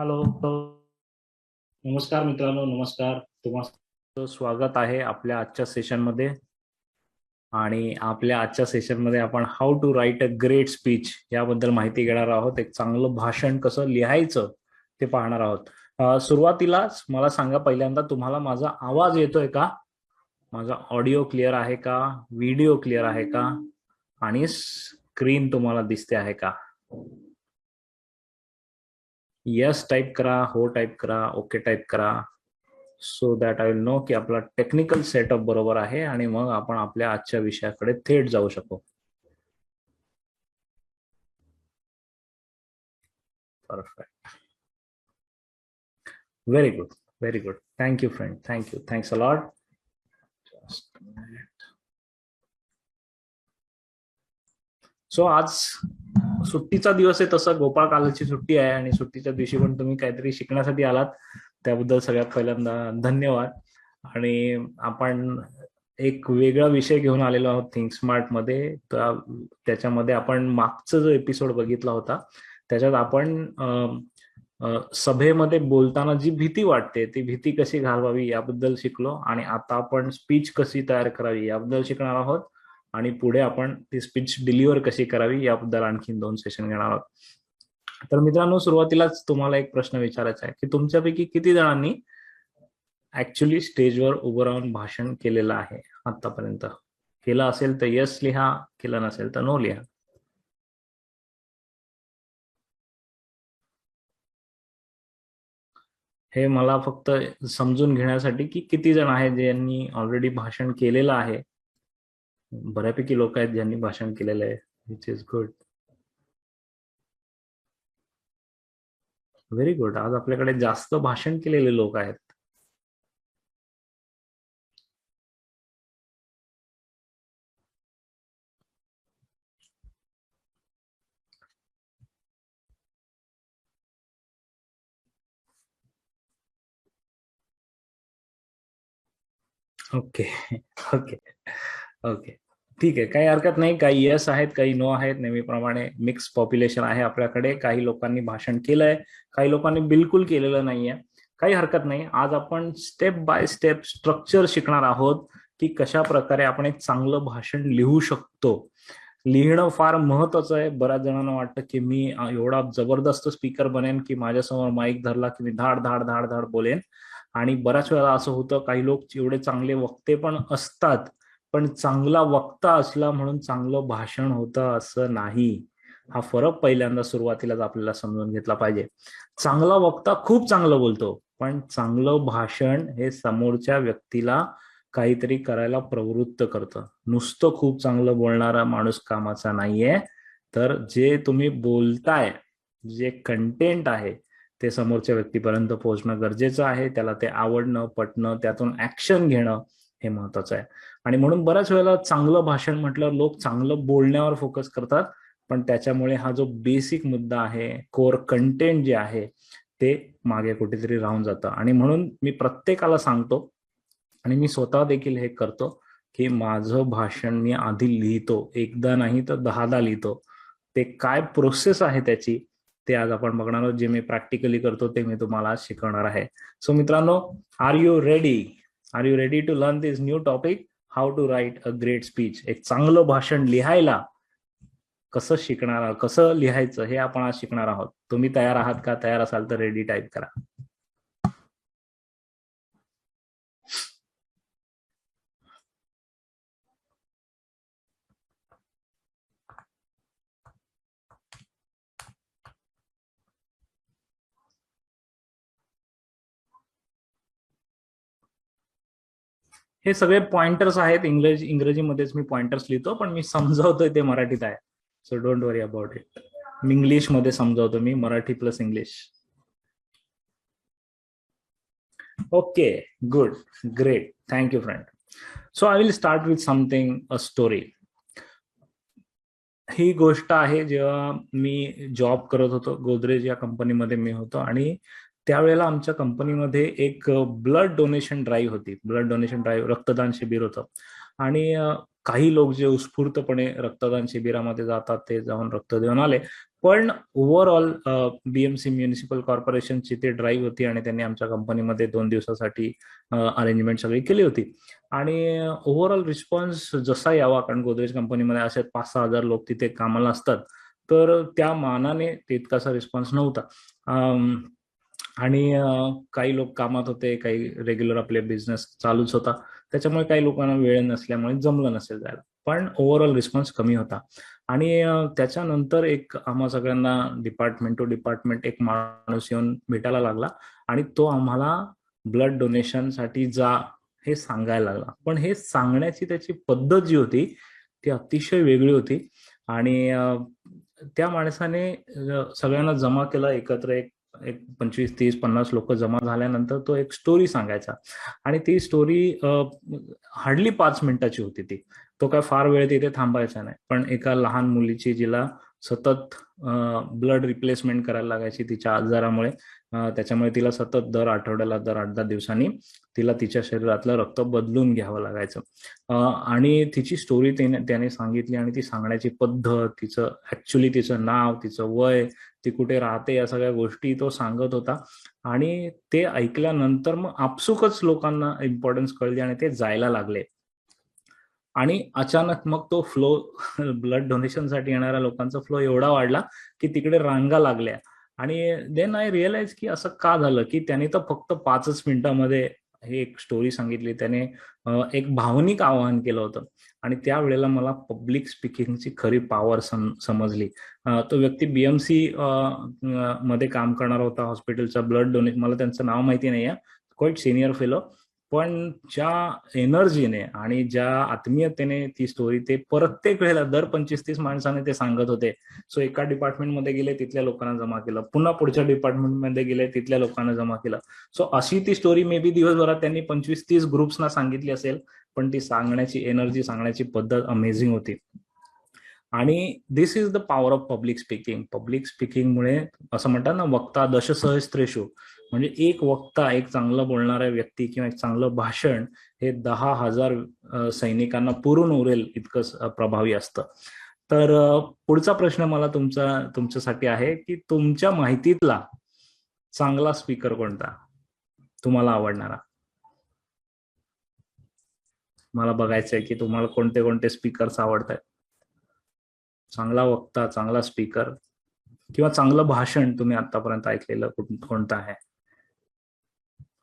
Hello. नमस्कार मित्रांनो, नमस्कार. तुम्हाला स्वागत आहे आपल्या आजच्या सेशनमध्ये. आणि आपल्या आजच्या सेशनमध्ये आपण how to write a great speech याबद्दल माहिती घेणार आहोत. एक चांगलं भाषण कसं लिहायचं ते पाहणार आहोत. सुरुवातीलाच मला सांगा, पहिल्यांदा तुम्हाला माझा आवाज येतोय का? माझा ऑडिओ क्लिअर आहे का? व्हिडिओ क्लिअर आहे का? आणि स्क्रीन तुम्हाला दिसते आहे का? यस टाईप करा, हो टाईप करा, ओके टाईप करा, so that I will know की आपला टेक्निकल सेटअप बरोबर आहे आणि मग आपण आपल्या आजच्या विषयाकडे थेट जाऊ शकू. Perfect. Very good, very good. Thank you friend, thank you, thanks a lot. So आज सुट्टीचा दिवस आहे, तसं गोपाळकालाची सुट्टी आहे आणि सुट्टीच्या दिवशी पण तुम्ही काहीतरी शिकण्यासाठी आलात, त्याबद्दल सगळ्यात पहिल्यांदा धन्यवाद. आणि आपण एक वेगळा विषय घेऊन आलेलो आहोत थिंक स्मार्ट मध्ये. त्याच्यामध्ये आपण मागचा जो एपिसोड बघितला होता त्याच्यात आपण सभेमध्ये बोलताना जी भीती वाटते ती भीती कशी घालवावी याबद्दल शिकलो, आणि आता आपण स्पीच कशी तयार करावी याबद्दल शिकणार आहोत, आणि पुढे आपण ती स्पीच डिलिव्हर कशी करावी याबद्दल आणखी 2 सेशन घेणार आहोत. तर मित्रांनो, सुरुवातीलाच तुम्हाला एक प्रश्न विचारायचा आहे की तुमच्यापैकी किती जणांनी ऍक्च्युली स्टेजवर उभं राहून भाषण केलेलं आहे आतापर्यंत? केलं असेल तर यस लिहा, केलं नसेल तर नो लिहा. हे मला फक्त समजून घेण्यासाठी की किती जण आहेत ज्यांनी ऑलरेडी भाषण केलेलं आहे. बऱ्यापैकी लोक आहेत ज्यांनी भाषण केलेलं आहे, which is good. Very good. आज आपल्याकडे जास्त भाषण केलेले लोक आहेत. ओके. ओके. ओके. ठीक आहे, काही हरकत नाही. काही यस आहेत, काही नो आहेत. नेहमीप्रमाणे मिक्स पॉप्युलेशन आहे आपल्याकडे. काही लोकांनी भाषण केलंय, काही लोकांनी बिलकुल केलेलं नाहीये. काही हरकत नाही. आज आपण स्टेप बाय स्टेप स्ट्रक्चर शिकणार आहोत की कशा प्रकारे आपण एक चांगलं भाषण लिहू शकतो. लिहिणं फार महत्वाचं आहे. बऱ्याच जणांना वाटतं की मी एवढा जबरदस्त स्पीकर बनेन की माझ्यासमोर माईक धरला की मी धाड धाड धाड धाड बोलेन. आणि बऱ्याच वेळा असं होतं, काही लोक एवढे चांगले वक्ते पण असतात, पण चांगला वक्ता असला म्हणून चांगलं भाषण होतं असं नाही. हा फरक पहिल्यांदा सुरुवातीलाच आपल्याला समजून घेतला पाहिजे. चांगला वक्ता खूप चांगलं बोलतो, पण चांगलं भाषण हे समोरच्या व्यक्तीला काहीतरी करायला प्रवृत्त करतं. नुसतं खूप चांगलं बोलणारा माणूस कामाचा नाहीये. तर जे तुम्ही बोलताय, जे कंटेंट आहे ते समोरच्या व्यक्तीपर्यंत पोहोचणं गरजेचं आहे. त्याला ते आवडणं, पटणं, त्यातून ऍक्शन घेणं हे महत्वाचं आहे. आणि म्हणून बऱ्याच वेळेला चांगलं भाषण म्हटलं लोक चांगलं बोलण्यावर फोकस करतात, पण त्याच्यामुळे हा जो बेसिक मुद्दा आहे, कोर कंटेंट जे आहे ते मागे कुठेतरी राहून जातं. आणि म्हणून मी प्रत्येकाला सांगतो, आणि मी स्वतः देखील हे करतो, की माझं भाषण मी आधी लिहितो. एकदा नाही तर 10दा लिहितो. ते काय प्रोसेस आहे त्याची ते आज आपण बघणार आहोत. जे मी प्रॅक्टिकली करतो ते मी तुम्हाला आज शिकवणार आहे. सो मित्रांनो, are you ready? Are you ready to learn this new topic, how to write a great speech? एक चांगलं भाषण लिहायला कसं शिकणार, कसं लिहायचं हे आपण आज शिकणार आहोत. तुम्ही तयार आहात का? तयार असाल तर रेडी टाईप करा. हे सगळे पॉइंटर्स आहेत. इंग्रजीमध्येच मी पॉइंटर्स लिहितो, पण मी समजावतोय ते मराठीत आहे. So don't worry about it. English मध्ये समजावतो मी, Marathi plus English. Okay, good, great, thank you friend. So I will start with something, a story. ही गोष्ट आहे जेव्हा मी जॉब करत होतो, गोदरेज या कंपनीमध्ये मी होतो, आणि त्यावेळेला आमच्या कंपनीमध्ये एक ब्लड डोनेशन ड्राईव्ह होती. ब्लड डोनेशन ड्राईव्ह, रक्तदान शिबिर होतं. आणि काही लोक जे उत्स्फूर्तपणे रक्तदान शिबिरामध्ये जातात ते जाऊन रक्त देऊन आले. पण ओव्हरऑल बीएमसी म्युनिसिपल कॉर्पोरेशनची ती ड्राईव्ह होती आणि त्यांनी आमच्या कंपनीमध्ये 2 दिवसासाठी अरेंजमेंट सगळी केली होती. आणि ओव्हरऑल रिस्पॉन्स जसा यावा, कारण गोदरेज कंपनीमध्ये असे 5-6 हजार लोक तिथे कामाला असतात, तर त्या मानाने तितकासा रिस्पॉन्स नव्हता. आणि काही लोक कामात होते, काही रेग्युलर आपले बिझनेस चालूच होता, त्याच्यामुळे काही लोकांना वेळ नसल्यामुळे जमलं नसेल जायला, पण ओव्हरऑल रिस्पॉन्स कमी होता. आणि त्याच्यानंतर एक आम्हा सगळ्यांना डिपार्टमेंट टू डिपार्टमेंट एक माणूस येऊन भेटायला लागला आणि तो आम्हाला ब्लड डोनेशनसाठी जा हे सांगायला लागला. पण हे सांगण्याची त्याची पद्धत जी होती ती अतिशय वेगळी होती. आणि त्या माणसाने सगळ्यांना जमा केलं एकत्र, एक एक 25-30-50 लोक जमा झाल्यानंतर तो एक स्टोरी सांगायचा. आणि ती स्टोरी हार्डली 5 मिनिटाची होती ती. तो काय फार वेळ तिथे थांबायचा नाही. पण एका लहान मुलीची, जिला सतत ब्लड रिप्लेसमेंट करायला लागायची तिच्या आजारामुळे, त्याच्यामुळे तिला सतत दर आठवड्याला, दर 8-10 दिवसांनी तिला तिच्या शरीरातलं रक्त बदलून घ्यावं लागायचं. आणि तिची स्टोरी त्याने सांगितली आणि ती सांगण्याची पद्धत, तिचं ऍक्च्युली तिचं नाव, तिचं वय, ती कुठे राहते, या सगळ्या गोष्टी तो सांगत होता. आणि ते ऐकल्यानंतर मग आपसुकच लोकांना इम्पॉर्टन्स कळली आणि ते जायला लागले. आणि अचानक मग तो फ्लो ब्लड डोनेशनसाठी येणाऱ्या लोकांचा फ्लो एवढा वाढला की तिकडे रांगा लागल्या. आणि देन आय रिअलाइज की असं का झालं, की त्याने तर फक्त 5 मिनिटांमध्ये हे एक स्टोरी सांगितली, त्याने एक भावनिक आवाहन केलं होतं. आणि त्यावेळेला मला पब्लिक स्पीकिंगची खरी पॉवर समजली. तो व्यक्ती बीएमसी मध्ये काम करणारा होता, हॉस्पिटलचा ब्लड डोनेशन, मला त्यांचं नाव माहिती नाही आहे, क्वाईट सिनियर फेलो. पण ज्या एनर्जीने आणि ज्या आत्मीयतेने ती स्टोरी ते प्रत्येक वेळेला दर 25-30 माणसाने ते सांगत होते. सो एका डिपार्टमेंटमध्ये गेले, तिथल्या लोकांना जमा केलं, पुन्हा पुढच्या डिपार्टमेंटमध्ये गेले, तिथल्या लोकांना जमा केलं. सो अशी ती स्टोरी मे बी दिवसभरात त्यांनी 25-30 ग्रुप्सना सांगितली असेल, पण ती सांगण्याची एनर्जी, सांगण्याची पद्धत अमेझिंग होती. आणि this is the power of public speaking. Public स्पीकिंगमुळे असं म्हणतात ना, वक्ता दशसहस्त्रेषु, म्हणजे एक वक्ता, एक चांगलं बोलणारा व्यक्ती किंवा एक चांगलं भाषण हे 10,000 सैनिकांना पुरून उरेल इतकं प्रभावी असतं. तर पुढचा प्रश्न मला तुमच्यासाठी आहे की तुमच्या माहितीतला चांगला स्पीकर कोणता, तुम्हाला आवडणारा? मला बघायचंय की तुम्हाला कोणते कोणते स्पीकर्स आवडतात. चांगला वक्ता, चांगला स्पीकर किंवा चांगलं भाषण तुम्ही आतापर्यंत ऐकलेलं कोणतं आहे?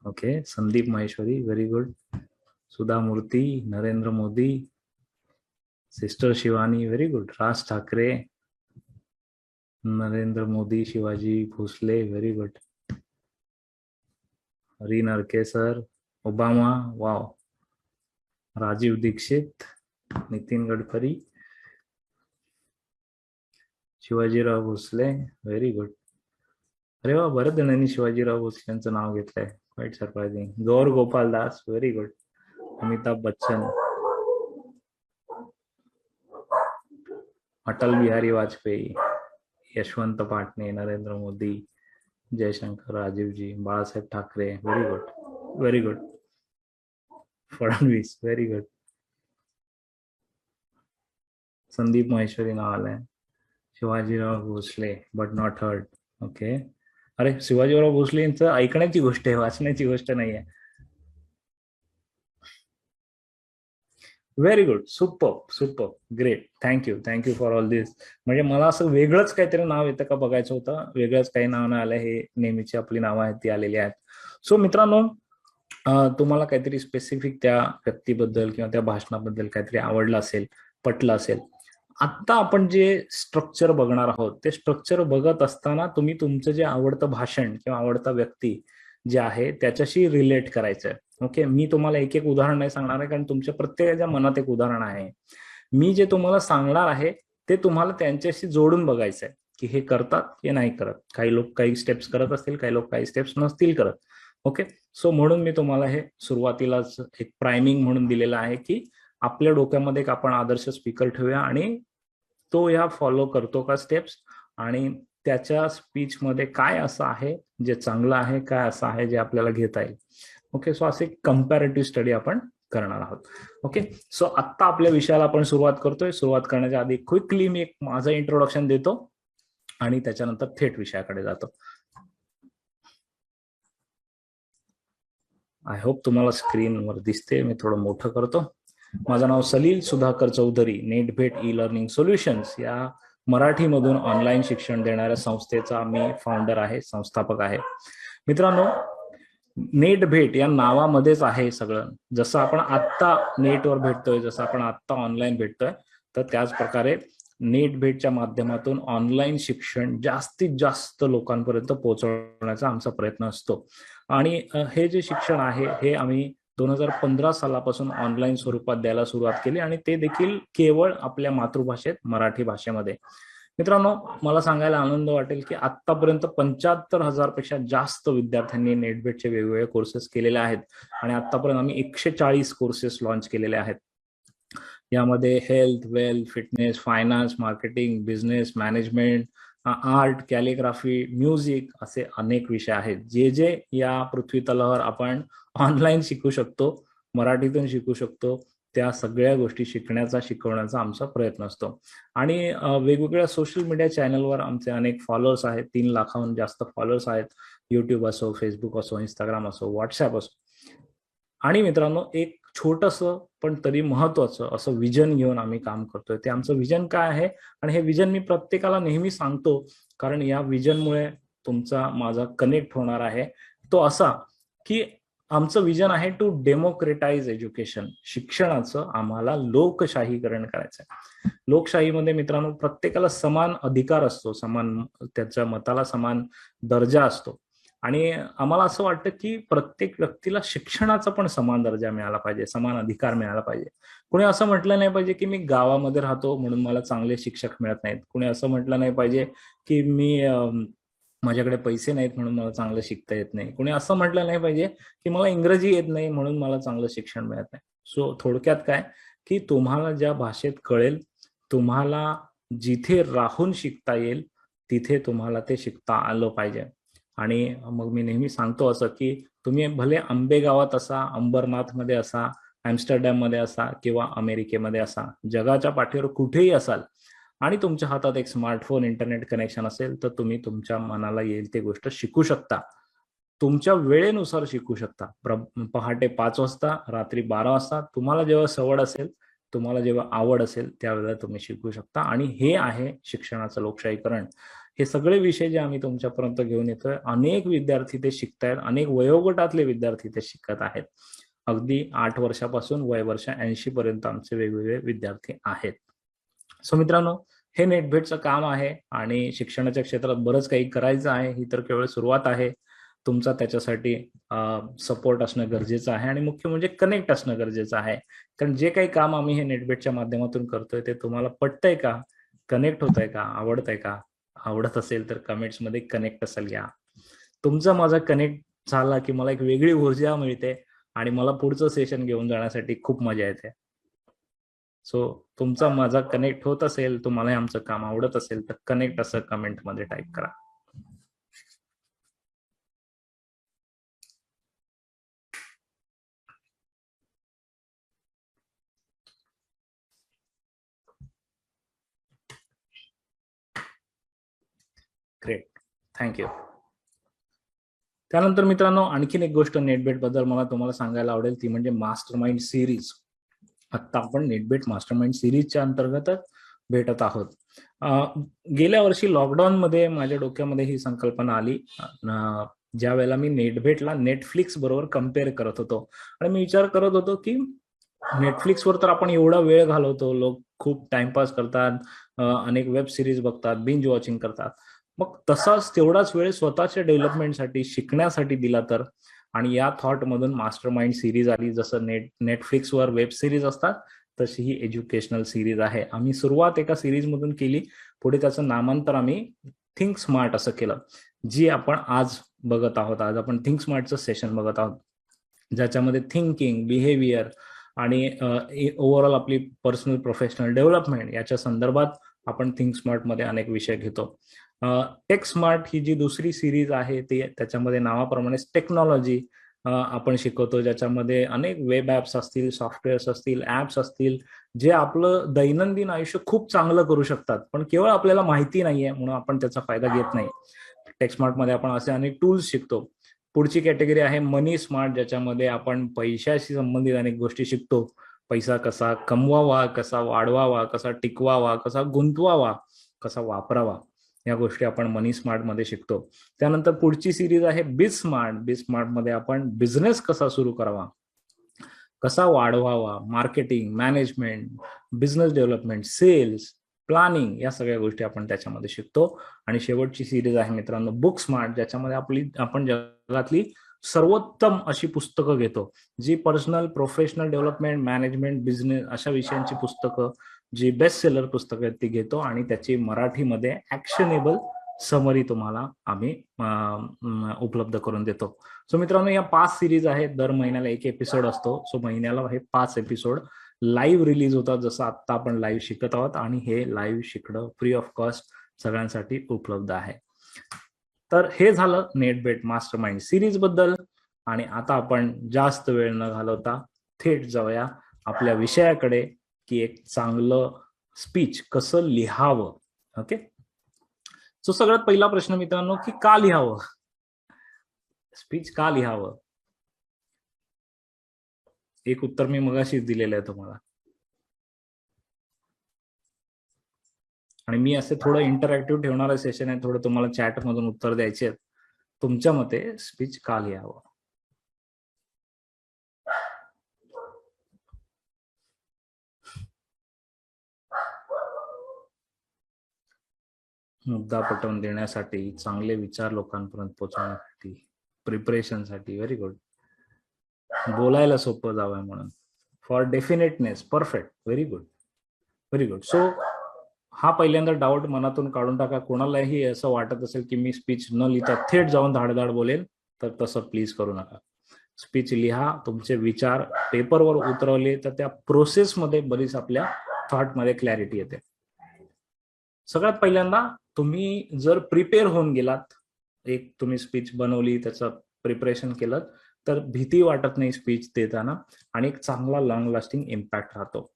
Okay, Sandeep Maheshwari, very good. Sudha Murthy, Narendra Modi, sister Shivani, very good. Raj Thackeray, Narendra Modi, Shivaji Bhosale, very good. Hari Narke sir, Obama, wow. Rajiv Dixit, Nitin Gadkari, Shivajirao Bhosale, very good. अरे वा, बऱ्याच जणांनी शिवाजीराव भोसलेंचं नाव घेतलंय, quite surprising. Gaur Gopal Das, very good. Amitabh Bachchan, Atal Bihari Vajpayee, Yashwant Patne, Narendra Modi, Jaishankar, Rajivji, Balasaheb Thackeray, very good, very good. Fadnavis, very good. Sandeep Maheshwari नाव आलंय. Shivajirao Bhosale, but not heard. Okay. अरे, शिवाजीराव भोसले यांचं ऐकण्याची गोष्ट आहे, वाचण्याची गोष्ट नाही आहे. Very good, super super, great. Thank you for all this. म्हणजे मला असं वेगळंच काहीतरी नाव येतं का बघायचं होतं, वेगळंच काही नाव नाही आलं. हे नेहमीची आपली नावं आहेत ती आलेली आहेत. सो मित्रांनो, तुम्हाला काहीतरी स्पेसिफिक त्या व्यक्तीबद्दल किंवा त्या भाषणाबद्दल काहीतरी आवडलं असेल, पटलं असेल. आत्ता आपण जे स्ट्रक्चर बघणार आहोत, ते स्ट्रक्चर बघत असताना तुम्ही तुमचं जे आवडतं भाषण किंवा आवडता व्यक्ती जे आहे त्याच्याशी रिलेट करायचंय. ओके, मी तुम्हाला एक एक उदाहरण नाही सांगणार आहे, कारण तुमच्या प्रत्येकाच्या मनात एक उदाहरण आहे. मी जे तुम्हाला सांगणार आहे ते तुम्हाला त्यांच्याशी जोडून बघायचंय की हे करतात की नाही करत. काही लोक काही स्टेप्स करत असतील, काही लोक काही स्टेप्स नसतील करत. ओके, सो म्हणून मी तुम्हाला हे सुरुवातीलाच एक प्रायमिंग म्हणून दिलेलं आहे की आपल्या डोक्यामध्ये एक आपण आदर्श स्पीकर ठेवूया आणि तो ह्या फॉलो करतो का स्टेप्स, आणि त्याच्या स्पीच मध्ये काय असं आहे जे चांगलं आहे, काय असं आहे जे आपल्याला घेता येईल. ओके, सो असे कम्पॅरेटिव्ह स्टडी आपण करणार आहोत. ओके, सो आत्ता आपल्या विषयाला आपण सुरुवात करतोय. सुरुवात करण्याच्या आधी क्विकली मी एक माझं इंट्रोडक्शन देतो. आणि त्याच्यानंतर थेट विषयाकडे जातो. आय होप तुम्हाला स्क्रीनवर दिसते. मी थोडं मोठं करतो. माझं नाव Salil Sudhakar Chaudhari. Netbhet e learning solutions या मराठीमधून ऑनलाईन शिक्षण देणाऱ्या संस्थेचा मी फाउंडर आहे, संस्थापक आहे. मित्रांनो, नेट भेट या नावामध्येच आहे सगळं. जसं आपण आत्ता नेटवर भेटतोय, जसं आपण आत्ता ऑनलाईन भेटतोय, तर त्याच प्रकारे नेट भेटच्या माध्यमातून ऑनलाईन शिक्षण जास्तीत जास्त लोकांपर्यंत पोहोचवण्याचा आमचा प्रयत्न असतो. आणि हे जे शिक्षण आहे हे आम्ही 2015 सालापासून ऑनलाईन स्वरूपात द्यायला सुरुवात केली, आणि ते देखील केवळ आपल्या मातृभाषेत, मराठी भाषेमध्ये. मित्रांनो, मला सांगायला आनंद वाटेल की आतापर्यंत 75,000 पेक्षा जास्त विद्यार्थ्यांनी नेटबेटचे वेगवेगळे कोर्सेस केलेले आहेत, आणि आतापर्यंत आम्ही 140 कोर्सेस लॉन्च केलेले आहेत. यामध्ये health, wealth, fitness, finance, marketing, business, management, art, calligraphy, music असे अनेक विषय आहेत. जे जे या पृथ्वी तलावर आपण ऑनलाईन शिकू शकतो, मराठीतून शिकू शकतो, त्या सगळ्या गोष्टी शिकवण्याचा आमचा प्रयत्न असतो. आणि वेगवेगळ्या सोशल मीडिया चॅनलवर आमचे अनेक फॉलोअर्स आहेत. 3 लाखाहून जास्त फॉलोअर्स आहेत. युट्यूब असो, फेसबुक असो, इंस्टाग्राम असो, व्हॉट्सअप असो. आणि मित्रांनो, एक छोटंसं पण तरी महत्वाचं असं विजन घेऊन आम्ही काम करतोय. ते आमचं विजन काय आहे, आणि हे विजन मी प्रत्येकाला नेहमी सांगतो, कारण या विजनमुळे तुमचा माझा कनेक्ट होणार आहे. तो असा की आमचं विजन आहे टू डेमोक्रेटाइज एज्युकेशन. शिक्षणाचं आम्हाला लोकशाहीकरण करायचं आहे. लोकशाहीमध्ये मित्रांनो, प्रत्येकाला समान अधिकार असतो, समान त्याच्या मताला समान दर्जा असतो. आणि आम्हाला असं वाटतं की प्रत्येक व्यक्तीला शिक्षणाचा पण समान दर्जा मिळाला पाहिजे, समान अधिकार मिळाला पाहिजे. कुणी असं म्हटलं नाही पाहिजे की मी गावामध्ये राहतो म्हणून मला चांगले शिक्षक मिळत नाहीत. कुणी असं म्हटलं नाही पाहिजे की माझ्याकडे पैसे नाहीत म्हणून मला चांगलं शिकता येत नाही. कुणी असं म्हटलं नाही पाहिजे की मला इंग्रजी येत नाही म्हणून मला चांगलं शिक्षण मिळत नाही. सो थोडक्यात काय, की तुम्हाला ज्या भाषेत कळेल, तुम्हाला जिथे राहून शिकता येईल, तिथे तुम्हाला ते शिकता आलं पाहिजे. आणि मग मी नेहमी सांगतो असं की तुम्ही भले आंबेगावात असा, अंबरनाथमध्ये असा, एम्स्टरडॅम मध्ये असा, किंवा अमेरिकेमध्ये असा, जगाच्या पाठीवर कुठेही असाल, आणि तुमच्या हातात एक स्मार्टफोन, इंटरनेट कनेक्शन असेल, तर तुम्ही तुमच्या मनाला येईल ते गोष्ट शिकू शकता. तुमच्या वेळेनुसार शिकू शकता. पहाटे 5 वाजता, रात्री 12 वाजता, तुम्हाला जेव्हा सवड असेल, तुम्हाला जेव्हा आवड असेल, त्यावेळेला तुम्ही शिकू शकता. आणि हे आहे शिक्षणाचं लोकशाहीकरण. हे सगळे विषय जे आम्ही तुमच्यापर्यंत घेऊन येतोय, अनेक विद्यार्थी ते शिकतायत, अनेक वयोगटातले विद्यार्थी ते शिकत आहेत. अगदी 8 वर्षापासून वय वर्ष 80 पर्यंत आमचे वेगवेगळे विद्यार्थी आहेत. सो मित्रांनो, हे नेटभेटचं काम आहे, आणि शिक्षणाच्या क्षेत्रात बरंच काही करायचं आहे. ही तर केवळ सुरुवात आहे. तुमचा त्याच्यासाठी सपोर्ट असणं गरजेचं आहे, आणि मुख्य म्हणजे कनेक्ट असणं गरजेचं आहे. कारण जे काही काम आम्ही हे नेटबेटच्या माध्यमातून करतोय, ते तुम्हाला पटतंय का, कनेक्ट होतंय का, आवडतंय का? आवडत असेल तर कमेंट्स मध्ये कनेक्ट असेल या. तुमचा माझा कनेक्ट झाला की मला एक वेगळी ऊर्जा मिळते, आणि मला पुढचं सेशन घेऊन जाण्यासाठी खूप मजा येते. सो तुमचा माझा कनेक्ट होत असेल, तुम्हाला आमचं काम आवडत असेल, तर कनेक्ट असं कमेंट मध्ये टाईप करा. Great, thank you. त्यानंतर मित्रांनो, आणखीन एक गोष्ट नेटबेट बद्दल मला तुम्हाला सांगायला आवडेल, ती म्हणजे मास्टर माइंड सिरीज. आता आपण नेटबेट मास्टर माइंड सिरीजच्या अंतर्गतच भेटत आहोत. गेल्या वर्षी लॉकडाऊन मध्ये माझ्या डोक्यामध्ये ही संकल्पना आली, ज्या वेळेला मी नेटबेटला नेटफ्लिक्स बरोबर कम्पेअर करत होतो. आणि मी विचार करत होतो की नेटफ्लिक्सवर तर आपण एवढा वेळ घालवतो, लोक खूप टाइमपास करतात, अनेक वेब सिरीज बघतात, बिंज वॉचिंग करतात. मग तसाच तेवढाच वेळ स्वतःच्या डेव्हलपमेंटसाठी, शिकण्यासाठी दिला तर. आणि या थॉट मधून मास्टर माइंड सिरीज आली. जसं नेटफ्लिक्सवर वेब सिरीज असतात, तशी ही एज्युकेशनल सिरीज आहे. आम्ही सुरुवात एका सिरीज मधून केली, पुढे त्याचं नामांतर आम्ही थिंक स्मार्ट असं केलं, जी आपण आज बघत आहोत. आज आपण थिंक स्मार्टचं सेशन बघत आहोत, ज्याच्यामध्ये थिंकिंग, बिहेवियर आणि ओव्हरऑल आपली पर्सनल प्रोफेशनल डेव्हलपमेंट याच्या संदर्भात आपण थिंक स्मार्ट मध्ये अनेक विषय घेतो. टेक स्मार्ट ही जी दुसरी सिरीज आहे, ती त्याच्यामध्ये नावाप्रमाणेच टेक्नॉलॉजी, आपण शिकवतो, ज्याच्यामध्ये अनेक वेब ऍप्स असतील, सॉफ्टवेअर्स असतील, ऍप्स असतील, जे आपलं दैनंदिन आयुष्य खूप चांगलं करू शकतात, पण केवळ आपल्याला माहिती नाहीये म्हणून आपण त्याचा फायदा घेत नाही. टेक्स्मार्ट मध्ये आपण असे अनेक टूल्स शिकतो. पुढची कॅटेगरी आहे मनी स्मार्ट, ज्याच्यामध्ये आपण पैशाशी संबंधित अनेक गोष्टी शिकतो. पैसा कसा कमवावा, कसा वाढवावा, कसा टिकवावा, कसा गुंतवावा, कसा वापरावा, या गोष्टी आपण मनी स्मार्ट मध्ये शिकतो. त्यानंतर पुढची सिरीज आहे बिझ स्मार्ट. बिझ स्मार्ट मध्ये आपण बिझनेस कसा सुरू करावा, कसा वाढवावा, marketing, management, business development, sales, planning, या सगळ्या गोष्टी आपण त्याच्यामध्ये शिकतो. आणि शेवटची सिरीज आहे मित्रांनो बुक स्मार्ट, ज्याच्यामध्ये आपण जगातली सर्वोत्तम अशी पुस्तकं घेतो, जी personal, professional development, management, business अशा विषयांची पुस्तकं, जी बेस्ट सेलर पुस्तकं आहेत ती घेतो आणि त्याची मराठीमध्ये ऍक्शनेबल समरी तुम्हाला आम्ही उपलब्ध करून देतो. सो मित्रांनो, या 5 सिरीज आहेत. दर महिन्याला एक एपिसोड असतो. सो महिन्याला हे 5 एपिसोड लाईव्ह रिलीज होतात, जसं आता आपण लाईव्ह शिकत आहोत. आणि हे लाईव्ह शिकणं फ्री ऑफ कॉस्ट सगळ्यांसाठी उपलब्ध आहे. तर हे झालं नेटबेट मास्टर माइंड सिरीज बद्दल. आणि आता आपण जास्त वेळ न घालवता थेट जाऊया आपल्या विषयाकडे, की एक चांगलं स्पीच कसं लिहावं. ओके, सो सगळ्यात पहिला प्रश्न मित्रांनो, की का लिहावं स्पीच, का लिहावं? एक उत्तर मी मगाशीच दिलेलं आहे तुम्हाला. आणि मी असे थोडं इंटरॅक्टिव्ह ठेवणारं सेशन आहे, थोडं तुम्हाला चॅट मधून उत्तर द्यायचे आहेत. तुमच्या मते स्पीच का लिहावं? मुद्दा पटवून देण्यासाठी, चांगले विचार लोकांपर्यंत पोहोचवण्यासाठी, प्रिपरेशनसाठी. Very good. बोलायला सोपं जावं म्हणून, for definiteness. Perfect, very good, very good. So हा पहिल्यांदा डाऊट मनातून काढून टाका. कोणालाही असं वाटत असेल की मी स्पीच न लिहिता थेट जाऊन धाडधाड बोलेल, तर तसं प्लीज करू नका. स्पीच लिहा, तुमचे विचार पेपरवर उतरवले तर त्या प्रोसेसमध्ये बरीच आपल्या थॉटमध्ये क्लॅरिटी येते. सगळ्यात पहिल्यांदा तुम्ही जर प्रिपेअर होऊन गेलात, एक तुम्ही स्पीच बनवली, त्याचं प्रिपरेशन केलं, तर भीती वाटत नाही स्पीच देताना आणि एक चांगला लॉंग लास्टिंग इम्पॅक्ट राहतो.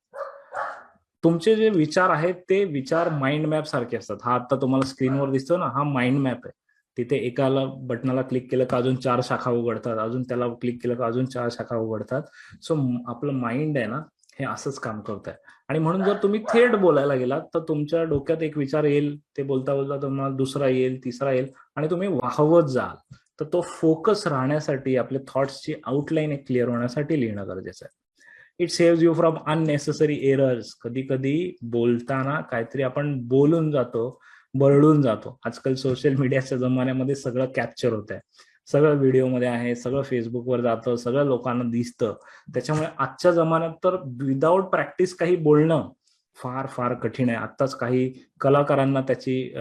तुमचे जे विचार आहेत ते विचार माइंड मॅप सारखे असतात. हा आता तुम्हाला स्क्रीनवर दिसतो ना, हा माइंड मॅप आहे. तिथे एकाला बटनाला क्लिक केलं का अजून 4 शाखा उघडतात, अजून त्याला क्लिक केलं का अजून 4 शाखा उघडतात. सो आपलं माइंड आहे ना, हे असंच काम करत आहे. आणि म्हणून जर तुम्ही थेट बोलायला गेलात तर तुमच्या डोक्यात एक विचार येईल, ते बोलता बोलता तुम्हाला दुसरा येईल, तिसरा येईल आणि तुम्ही वाहवत जाल. तर तो फोकस राहण्यासाठी, आपले थॉट्सची आउटलाईन एक क्लिअर होण्यासाठी लिहिणं गरजेचं आहे. It saves you from unnecessary errors. कधी कधी बोलताना काहीतरी आपण बोलून जातो, बरडून जातो. आजकाल सोशल मीडियाच्या जमान्यामध्ये सगळं कॅप्चर होत आहे, सगळं व्हिडिओमध्ये आहे, सगळं फेसबुकवर जातं, सगळं लोकांना दिसतं. त्याच्यामुळे आजच्या जमान्यात तर विदाऊट प्रॅक्टिस काही बोलणं फार फार कठीण आहे. आत्ताच काही कलाकारांना त्याची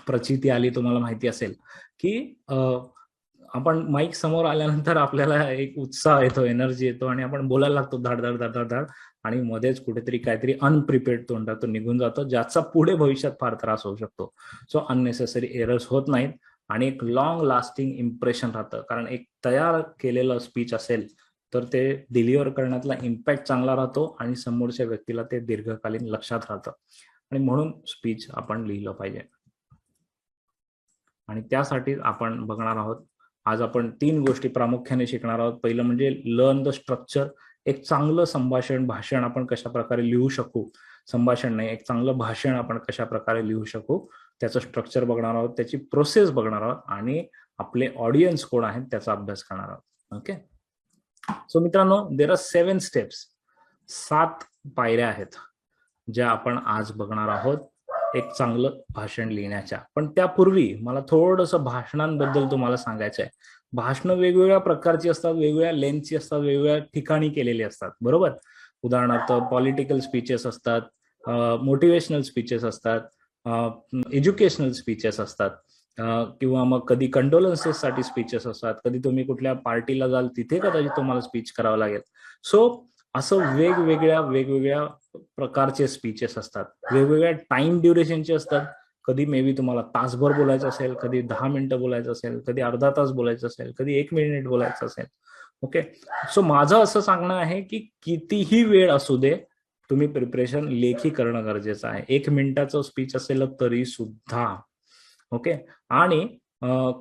प्रचिती आली, तुम्हाला माहिती असेल की आपण माईक समोर आल्यानंतर आपल्याला एक उत्साह येतो, एनर्जी येतो आणि आपण बोलायला लागतो धाड धाड धाड धाड धाड, आणि मध्येच कुठेतरी काहीतरी अनप्रिपेअर्ड तोंडातून निघून जातो, ज्याचा पुढे भविष्यात फार त्रास होऊ शकतो. सो अननेसेसरी एरर्स होत नाहीत आणि एक लॉंग लास्टिंग इम्प्रेशन राहतं. कारण एक तयार केलेलं स्पीच असेल तर ते डिलिव्हर करण्यातला इम्पॅक्ट चांगला राहतो आणि समोरच्या व्यक्तीला ते दीर्घकालीन लक्षात राहतं. आणि म्हणून स्पीच आपण लिहिलं पाहिजे. आणि त्यासाठी आपण बघणार आहोत, आज आपण 3 गोष्टी प्रामुख्याने शिकणार आहोत. पहिलं म्हणजे लर्न द स्ट्रक्चर. एक चांगलं संभाषण, भाषण आपण कशा प्रकारे लिहू शकू, संभाषण नाही, एक चांगलं भाषण आपण कशा प्रकारे लिहू शकू, त्याचं स्ट्रक्चर बघणार आहोत, त्याची प्रोसेस बघणार आहोत आणि आपले ऑडियन्स कोण आहेत त्याचा अभ्यास करणार आहोत. ओके, सो मित्रांनो, देर आर 7 स्टेप्स. 7 पायऱ्या आहेत ज्या आपण आज बघणार आहोत एक चांगलं भाषण लिहिण्याच्या. पण त्यापूर्वी मला थोडंसं भाषणांबद्दल तुम्हाला सांगायचं आहे. भाषणं वेगवेगळ्या प्रकारची असतात, वेगवेगळ्या लेंथची असतात, वेगवेगळ्या ठिकाणी केलेली असतात, बरोबर. उदाहरणार्थ पॉलिटिकल स्पीचेस असतात, मोटिवेशनल स्पीचेस असतात, एज्युकेशनल स्पीचेस असतात, किंवा मग कधी कंडोलन्सेस साठी स्पीचेस असतात, कधी तुम्ही कुठल्या पार्टीला जाल तिथे कदाचित तुम्हाला स्पीच करावं लागेल. सो असं वेगवेगळ्या वेगवेगळ्या प्रकारचे स्पीचेस असतात, वेगवेगळ्या टाइम ड्युरेशनचे असतात. कधी मे बी तुम्हाला तासभर बोलायचं असेल, कधी 10 मिनिटं बोलायचं असेल, कधी अर्धा तास बोलायचं असेल, कधी 1 मिनिट बोलायचं असेल. ओके. सो माझं असं सांगणं आहे की कितीही वेळ असू दे, तुम्ही प्रिपरेशन लेखी करणं गरजेचं आहे. 1 मिनिटाचं स्पीच असेल तरी सुद्धा. ओके. आणि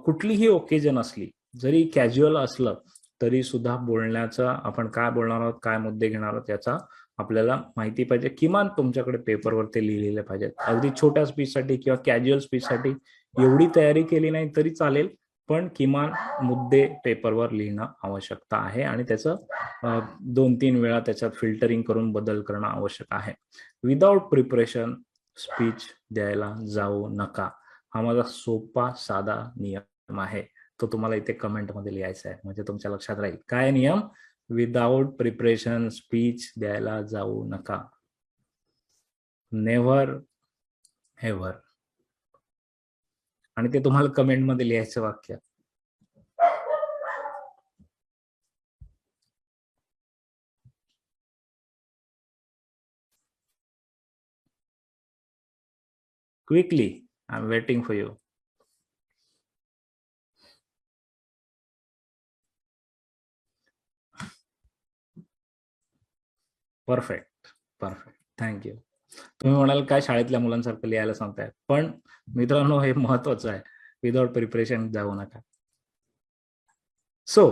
कुठलीही ओकेजन असली, जरी कॅज्युअल असलं तरी सुद्धा बोलण्याचा, आपण काय बोलणार आहोत, काय मुद्दे घेणार आहोत याचा आपल्याला माहिती पाहिजे. किमान तुमच्याकडे पेपरवर ते लिहिलेले पाहिजेत. अगदी छोट्या स्पीचसाठी किंवा कॅज्युअल स्पीचसाठी एवढी तयारी केली नाही तरी चालेल, पण किमान मुद्दे पेपरवर लिहिणं आवश्यकता आहे आणि त्याचं 2-3 वेळा त्याच्यात फिल्टरिंग करून बदल करणं आवश्यक आहे. विदाउट प्रिपरेशन स्पीच द्यायला जाऊ नका. हा माझा सोपा साधा नियम आहे. तो तुम्हाला इथे कमेंटमध्ये लिहायचा आहे, म्हणजे तुमच्या लक्षात राहील. काय नियम? विदाउट प्रिपरेशन स्पीच द्यायला जाऊ नका. Never ever. आणि ते तुम्हाला कमेंटमध्ये लिहायचं वाक्य. Quickly, I am waiting for you. Perfect, perfect. Thank you. तुम्ही म्हणाल काय शाळेतल्या मुलांसारखं लिहायला सांगताय, पण मित्रांनो हे महत्वाचं आहे. विदाउट प्रिपरेशन जाऊ नका. सो